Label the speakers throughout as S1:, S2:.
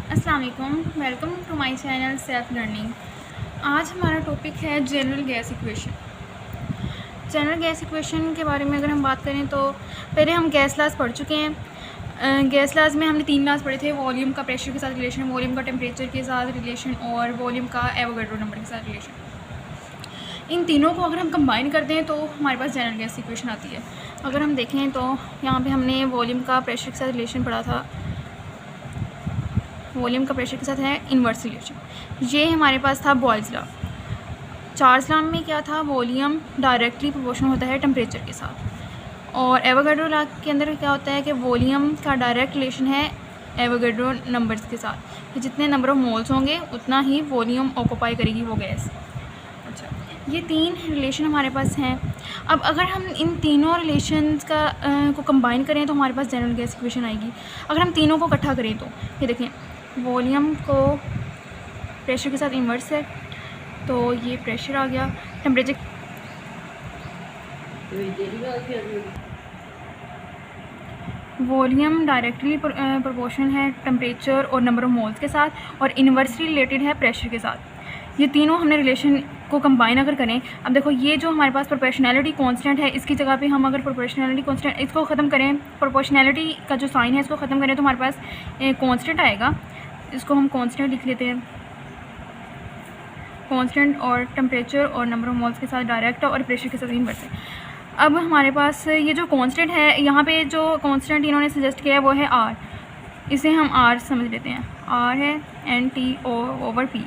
S1: अस्सलाम वालेकुम, welcome to my channel self learning. आज हमारा टॉपिक है general gas equation. General gas equation के बारे में अगर हम बात करें तो पहले हम गैस लॉज पढ़ चुके हैं। गैस लॉज में हमने 3 लॉज पढ़े थे, वॉल्यूम का प्रेशर के साथ रिलेशन, वॉल्यूम का टेम्परेचर के साथ रिलेशन और वॉल्यूम का एवोगाड्रो नंबर के साथ रिलेशन। इन तीनों को अगर हम कंबाइन करते हैं तो हमारे पास जनरल गैस इक्वेशन आती है। अगर हम देखें तो यहाँ पे हमने वॉल्यूम का प्रेशर के साथ रिलेशन पढ़ा था, वॉल्यूम का प्रेशर के साथ है इन्वर्स रिलेशन। ये हमारे पास था बॉयल्स लॉ। चार्ल्स लॉ में क्या था, वॉल्यूम डायरेक्टली प्रोपोर्शनल होता है टेम्परेचर के साथ। और एवोगाड्रो लॉ के अंदर क्या होता है कि वॉल्यूम का डायरेक्ट रिलेशन है एवोगाड्रो नंबर्स के साथ, कि जितने नंबर ऑफ मोल्स होंगे उतना ही वॉल्यूम ऑक्यूपाई करेगी वो गैस। अच्छा, ये 3 रिलेशन हमारे पास हैं। अब अगर हम इन तीनों रिलेशंस को कंबाइन करें तो हमारे पास जनरल गैस इक्वेशन आएगी। अगर हम तीनों को इकट्ठा करें तो ये देखें, वॉल्यूम को प्रेशर के साथ इन्वर्स है तो ये प्रेशर आ गया, टेम्परेचर वॉल्यूम डायरेक्टली प्रोपोर्शनल है टेम्परेचर और नंबर ऑफ मोल्स के साथ, और इन्वर्सली रिलेटेड है प्रेशर के साथ। ये तीनों हमने रिलेशन को कंबाइन अगर करें, अब देखो ये जो हमारे पास प्रोपोर्शनैलिटी कांस्टेंट है, इसकी जगह पे हम अगर प्रोपोर्शनैलिटी कांस्टेंट इसको ख़त्म करें, प्रोपोर्शनैलिटी का जो साइन है इसको ख़त्म करें तो हमारे पास कांस्टेंट आएगा। इसको हम कांस्टेंट लिख लेते हैं, कांस्टेंट और टेम्परेचर और नंबर ऑफ मोल्स के साथ डायरेक्ट और प्रेशर के साथ इन्वर्स है। अब हमारे पास ये जो कांस्टेंट है, यहाँ पे जो कांस्टेंट इन्होंने सजेस्ट किया है वो है आर। इसे हम आर समझ लेते हैं, आर है NT/P।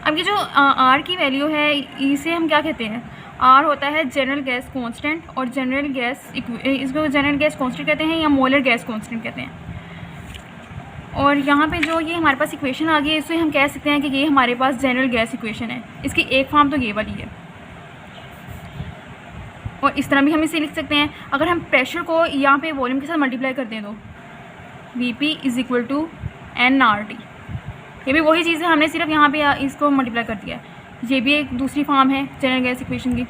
S1: अब ये जो आर की वैल्यू है इसे हम क्या कहते हैं, आर होता है जनरल गैस कांस्टेंट, और जनरल गैस इसको जनरल गैस कांस्टेंट कहते हैं या मोलर गैस कांस्टेंट कहते हैं। और यहाँ पे जो ये हमारे पास इक्वेशन आ गई है, इससे हम कह सकते हैं कि ये हमारे पास जनरल गैस इक्वेशन है। इसकी एक फॉर्म तो ये वाली है, और इस तरह भी हम इसे लिख सकते हैं। अगर हम प्रेशर को यहाँ पे वॉल्यूम के साथ मल्टीप्लाई कर दें तो Vp = nRT। ये भी वही चीज़ है, हमने सिर्फ यहाँ पे इसको मल्टीप्लाई कर दिया है। ये भी एक दूसरी फॉर्म है जनरल गैस इक्वेशन की।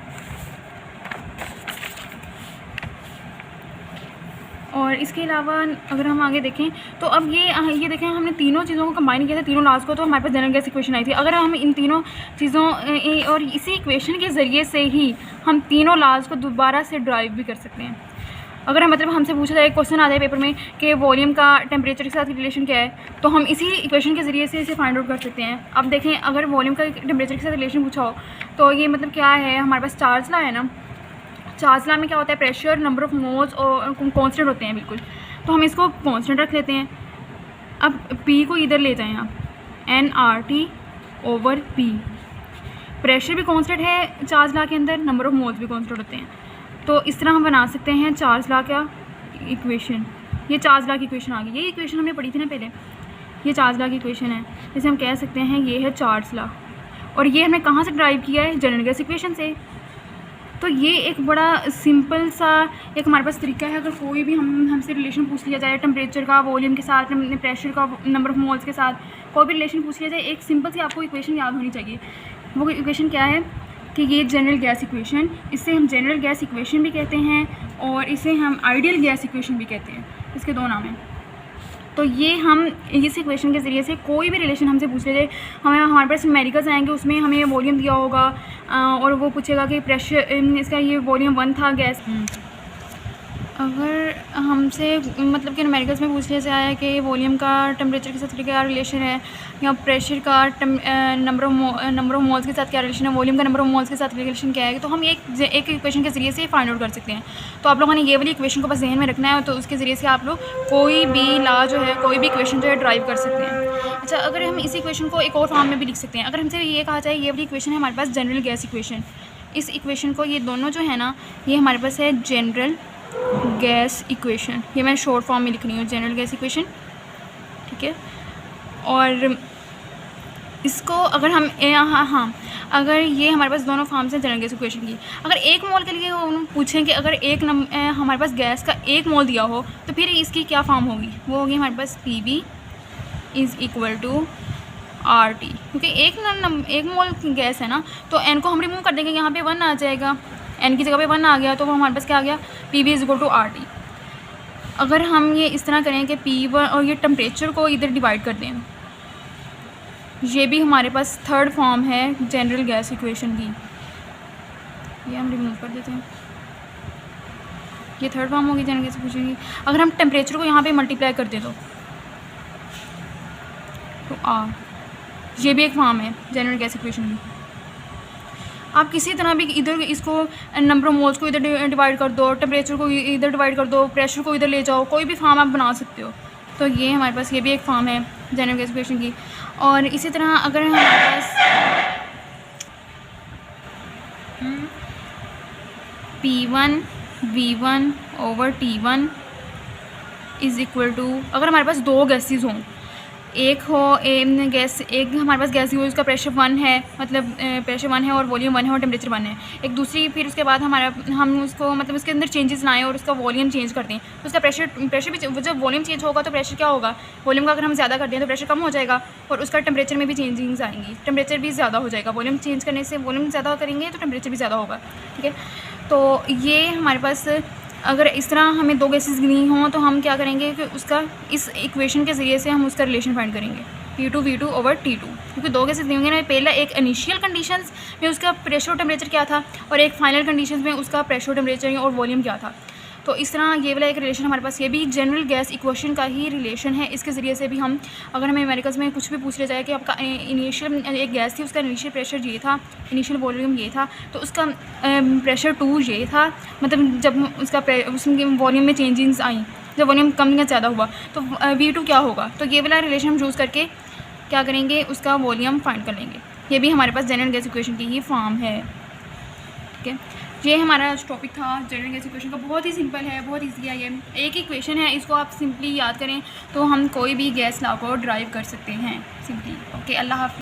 S1: और इसके अलावा अगर हम आगे देखें तो अब ये देखें, हमने तीनों चीज़ों को कंबाइन किया था, तीनों लॉज को, तो हमारे पास जनरल गैस इक्वेशन आई थी। अगर हम इन तीनों चीज़ों और इसी इक्वेशन के ज़रिए से ही हम तीनों लॉज को दोबारा से ड्राइव भी कर सकते हैं। अगर हम मतलब हमसे पूछा जाए, क्वेश्चन आ जाए पेपर में कि वॉल्यूम का टेम्परेचर के साथ रिलेशन क्या है, तो हम इसी इक्वेशन के ज़रिए से इसे फाइंड आउट कर सकते हैं। अब देखें, अगर वॉल्यूम का टेम्परेचर के साथ रिलेशन पूछा हो तो ये मतलब क्या है, हमारे पास चार्ल्स लॉ है ना। चार्ल्स लॉ में क्या होता है, प्रेशर, नंबर ऑफ मोल्स और कांस्टेंट होते हैं बिल्कुल, तो हम इसको कांस्टेंट रख लेते हैं। अब P को इधर ले जाएं आप, nRT/P। प्रेशर भी कांस्टेंट है चार्ल्स लॉ के अंदर, नंबर ऑफ मोल्स भी कांस्टेंट होते हैं। तो इस तरह हम बना सकते हैं चार्ल्स लॉ का इक्वेशन। ये चार्ल्स लॉ की इक्वेशन आ गई, ये इक्वेशन हमने पढ़ी थी ना पहले, ये चार्ल्स लॉ की इक्वेशन है। जिसे हम कह सकते हैं ये है चार्ल्स लॉ, और ये हमने कहाँ से ड्राइव किया है, जनरल गैस इक्वेशन से। तो ये एक बड़ा सिंपल सा एक हमारे पास तरीका है। अगर कोई भी हमसे रिलेशन पूछ लिया जाए टेम्परेचर का वॉल्यूम के साथ, प्रेशर का नंबर ऑफ मोल्स के साथ, कोई भी रिलेशन पूछ लिया जाए, एक सिंपल सी आपको इक्वेशन याद होनी चाहिए। वो इक्वेशन क्या है कि ये जनरल गैस इक्वेशन, इसे हम जनरल गैस इक्वेशन भी कहते हैं और इसे हम आइडियल गैस इक्वेशन भी कहते हैं, इसके 2 नाम हैं। तो ये हम इस इक्वेशन के ज़रिए से कोई भी रिलेशन हमसे पूछ ले जाए, हमारे पास न्यूमेरिकल्स आएंगे, उसमें हमें वॉल्यूम दिया होगा और वो पूछेगा कि प्रेशर इसका ये वॉल्यूम 1 था गैस। अगर हमसे मतलब कि न्यूमेरिकल्स में पूछ लिया जाए कि वॉल्यूम का टेम्परेचर के साथ क्या रिलेशन है, या प्रेशर का नंबर ऑफ मोल्स के साथ क्या रिलेशन है, वॉल्यूम का नंबर ऑफ मोल्स के साथ रिलेशन क्या है, तो हम एक इक्वेशन के ज़रिए से फाइंड आउट कर सकते हैं। तो आप लोगों ने ये वाली इक्वेशन को बस जहन में रखना है, तो उसके ज़रिए से आप लोग कोई भी लॉ जो है, कोई भी इक्वेशन जो है ड्राइव कर सकते हैं। अच्छा, अगर हम इस इक्वेशन को एक और फॉर्म में भी लिख सकते हैं। अगर हमसे ये कहा जाए ये वाली इक्वेशन है हमारे पास जनरल गैस इक्वेशन, इस इक्वेशन को, ये दोनों जो है ना, ये हमारे पास है जनरल गैस इक्वेशन। ये मैं शॉर्ट फॉर्म में लिख रही हूँ, जनरल गैस इक्वेशन, ठीक है। और इसको अगर हम हाँ, अगर ये हमारे पास दोनों फॉर्म्स हैं जनरल गैस इक्वेशन की, अगर 1 मोल के लिए पूछें कि अगर हमारे पास गैस का 1 मोल दिया हो तो फिर इसकी क्या फॉर्म होगी, वो होगी हमारे पास PV = RT, क्योंकि एक मोल गैस है ना, तो n को हम रिमूव कर देंगे, यहाँ पे 1 आ जाएगा, n की जगह पे 1 आ गया, तो वो हमारे पास क्या आ गया, PV = RT। अगर हम ये इस तरह करें कि P1 और ये टेम्परेचर को इधर डिवाइड कर दें, ये भी हमारे पास थर्ड फॉर्म है जनरल गैस इक्वेशन की। ये हम रिमूव कर देते हैं, ये थर्ड फॉर्म होगी जनरल गैस इक्वेशन की। अगर हम टेम्परेचर को यहाँ पे मल्टीप्लाई कर दें तो ये भी एक फॉर्म है जनरल गैस इक्वेशन की। आप किसी तरह भी इधर इसको नंबर ऑफ मोल्स को इधर डिवाइड कर दो, टेम्परेचर को इधर डिवाइड कर दो, प्रेशर को इधर ले जाओ, कोई भी फॉर्म आप बना सकते हो। तो ये हमारे पास ये भी एक फॉर्म है जनरल गैस इक्वेशन की। और इसी तरह अगर हमारे पास P1 V1 over T1 is equal to, अगर हमारे पास दो गैसेस हों, एक हो गैस, एक हमारे पास गैस हो उसका प्रेशर 1 है, मतलब प्रेशर 1 है और वॉल्यूम 1 है और टेम्परेचर 1 है। एक दूसरी, फिर उसके बाद हम उसको मतलब उसके अंदर चेंजेस लाएं और उसका वॉल्यूम चेंज कर दें, तो उसका प्रेशर भी, जब वॉल्यूम चेंज होगा तो प्रेशर क्या होगा, वॉल्यूम का अगर हम ज़्यादा कर दें तो प्रेशर कम हो जाएगा और उसका टेम्परेचर में भी चेंजिंग्स आएंगी, टेम्परेचर भी ज़्यादा हो जाएगा। वॉल्यूम चेंज करने से वॉल्यूम ज़्यादा करेंगे तो टेम्परेचर भी ज़्यादा होगा, ठीक है। तो ये हमारे पास अगर इस तरह हमें दो गैसेस गिनी हों तो हम क्या करेंगे कि उसका इस इक्वेशन के ज़रिए से हम उसका रिलेशन फाइंड करेंगे P2 V2 ओवर T2, क्योंकि दो गैसेस दी होंगे ना। पहला एक इनिशियल कंडीशंस में उसका प्रेशर और टेम्परेचर क्या था और एक फाइनल कंडीशंस में उसका प्रेशर, टेम्परेचर और वॉल्यूम क्या था। तो इस तरह ये वाला एक रिलेशन हमारे पास, ये भी जनरल गैस इक्वेशन का ही रिलेशन है। इसके ज़रिए से भी हम, अगर हमें अमेरिकस में कुछ भी पूछ लिया जाए कि आपका इनिशियल एक गैस थी, उसका इनिशियल प्रेशर ये था, इनिशियल वॉल्यूम ये था, तो उसका प्रेशर 2 ये था, मतलब जब उसका उसके वॉल्यूम में चेंजिंग्स आई, जब वॉल्यूम कम या ज़्यादा हुआ तो V2 क्या होगा। तो ये वाला रिलेशन हम यूज़ करके क्या करेंगे, उसका वॉल्यूम फाइंड कर लेंगे। ये भी हमारे पास जनरल गैस इक्वेशन की ही फॉर्म है, ठीक है। ये हमारा टॉपिक था जनरल गैस इक्वेशन का। बहुत ही सिंपल है, बहुत इजी है। ये एक इक्वेशन है, इसको आप सिंपली याद करें तो हम कोई भी गैस लॉ को ड्राइव कर सकते हैं सिंपली। ओके, अल्लाह हाफ़िज़।